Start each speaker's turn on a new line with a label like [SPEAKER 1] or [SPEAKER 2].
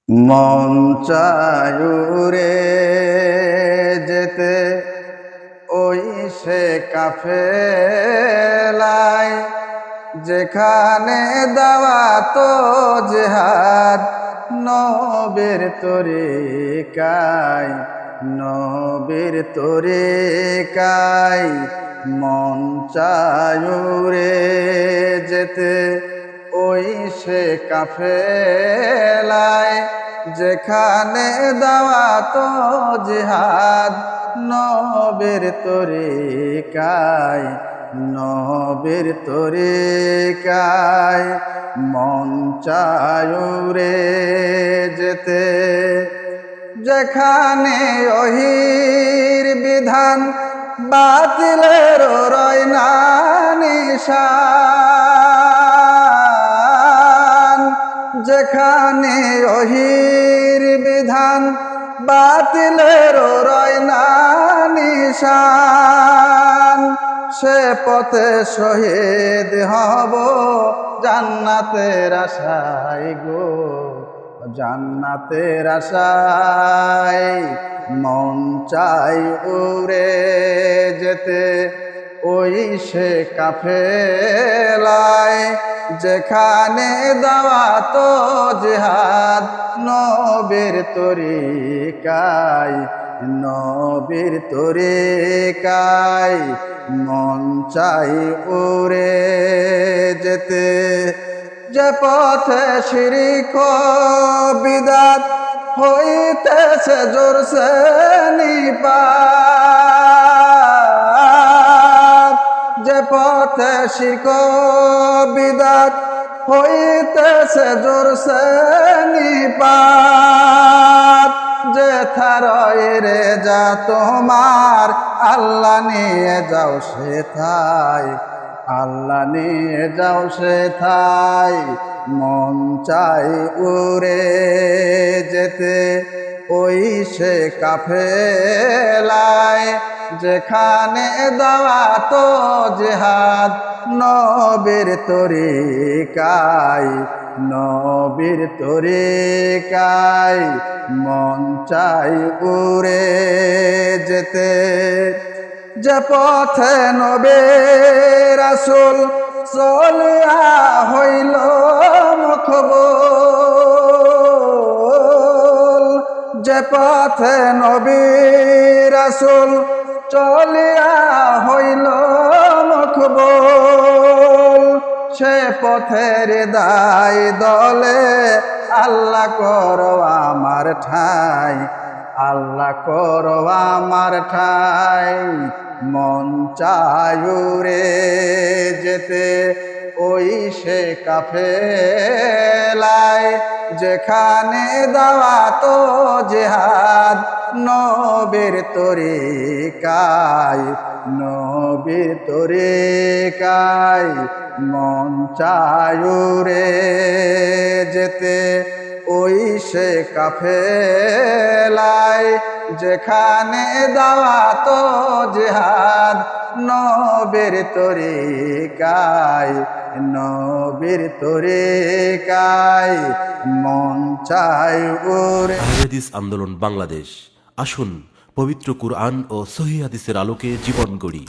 [SPEAKER 1] মন চায় উড়ে যেতে ওই সে কাফেলায়, যেখানে দাওয়াত জিহাদ নবীর তরিকায়, নবীর তরিকায়। মন চায় উড়ে যেতে ওই সে কাফেলায়, যেখানে দাওয়াত জিহাদ নবীর তরিকায়, নবীর তরিকায়। মন চায় উড়ে যেতে যেখানে ওহির বিধান বাতিলের রয় না নিশান, যেখানে ওহির বিধান বাতিলের রয় না নিশান। সে পথে শহীদ হব জান্নাতের আশায় গো, জান্নাতের আশায়। মন চাই উড়ে যেতে ওই সে কাফেলায়, যেখানে দাওয়াত জিহাদ নবীর তরিকায়, নবীর তরিকায়। মন চাই উড়ে যেতে যে পথে শিরক বিদাত হইতেছে জোরসে নিপাত, যে পথে শিরক বিদাত হইতেছে জোরসে নিপাত। যে থারয় রে যা তোমার আল্লাহ নিয়ে যাও সেথায়, আল্লাহ নিয়ে যাও সেথায়। মন চাই উড়ে যেতে ওই সে কাফেলায়, যেখানে দাওয়াত জিহাদ নবীর তরিকায়, নবীর তরিকায়। মন চাই উড়ে যেতে যে পথে নবী রাসূল চলিয়া হইল মকবুল, যে পথে নবী রাসূল চলিয়া হইল মকবুল। সে পথের দায় দলে আল্লাহ করো আমার ঠাই, আল্লাহ করো আমার ঠাই। মন চায় উড়ে যেতে ওই সে কাফেলায়, যেখানে দাওয়াত জিহাদ নবীর তরিকায়, নবীর তরিকায়। মন চায় উড়ে যেতে ওই সে কাফেলায়, যেখানে দাওয়াত জিহাদ নবীর তরিকায়, নবীর তরিকায়। মন চায় উড়ে।
[SPEAKER 2] আহলে হাদিস আন্দোলন বাংলাদেশ, আসুন পবিত্র কুরআন ও সহিহ হাদিসের আলোকে জীবন গড়ি।